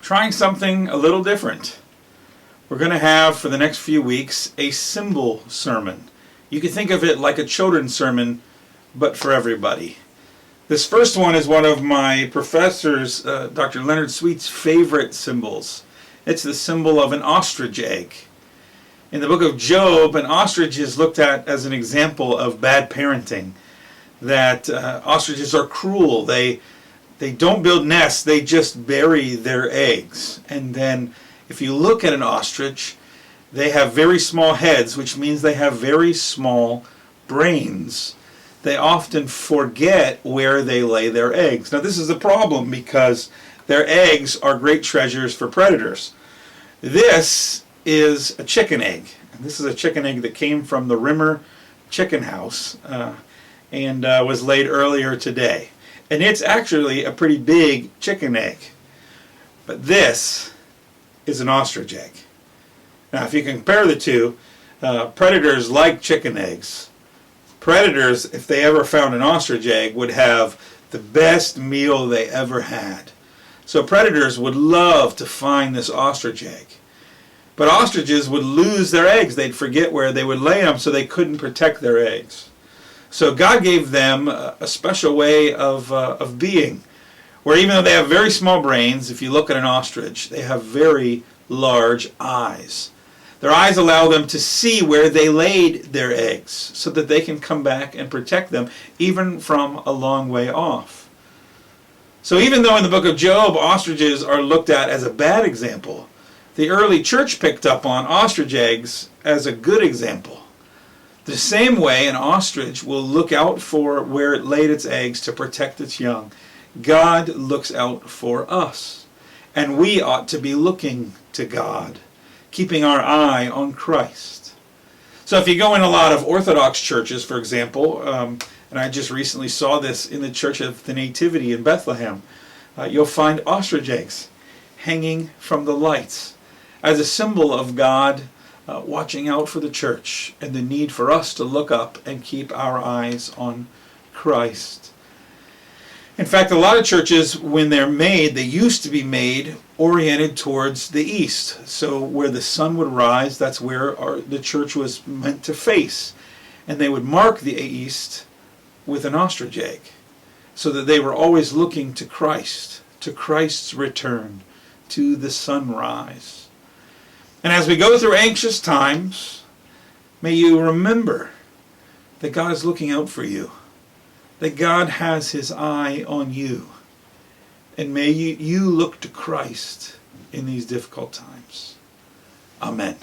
trying something a little different. We're going to have, for the next few weeks, a symbol sermon. You can think of it like a children's sermon, but for everybody. This first one is one of my professors, Dr. Leonard Sweet's favorite symbols. It's the symbol of an ostrich egg. In the book of Job, an ostrich is looked at as an example of bad parenting. That ostriches are cruel. They don't build nests, they just bury their eggs. And then if you look at an ostrich, they have very small heads, which means they have very small brains. They often forget where they lay their eggs. Now this is a problem because their eggs are great treasures for predators. This is a chicken egg. And this is a chicken egg that came from the Rimmer chicken house and was laid earlier today. And it's actually a pretty big chicken egg. But this is an ostrich egg. Now if you compare the two, predators like chicken eggs. Predators, if they ever found an ostrich egg, would have the best meal they ever had. So predators would love to find this ostrich egg. But ostriches would lose their eggs. They'd forget where they would lay them, so they couldn't protect their eggs. So God gave them a special way of being, where even though they have very small brains, if you look at an ostrich, they have very large eyes. Their eyes allow them to see where they laid their eggs so that they can come back and protect them even from a long way off. So even though in the book of Job ostriches are looked at as a bad example, the early church picked up on ostrich eggs as a good example. The same way an ostrich will look out for where it laid its eggs to protect its young. God looks out for us, and we ought to be looking to God, keeping our eye on Christ. So if you go in a lot of Orthodox churches, for example, and I just recently saw this in the Church of the Nativity in Bethlehem, you'll find ostrich eggs hanging from the lights as a symbol of God watching out for the church and the need for us to look up and keep our eyes on Christ. In fact, a lot of churches, when they're made, they used to be made oriented towards the east. So where the sun would rise, that's where the church was meant to face. And they would mark the east with an ostrich egg, so that they were always looking to Christ, to Christ's return, to the sunrise. And as we go through anxious times, may you remember that God is looking out for you, that God has His eye on you, and may you look to Christ in these difficult times. Amen.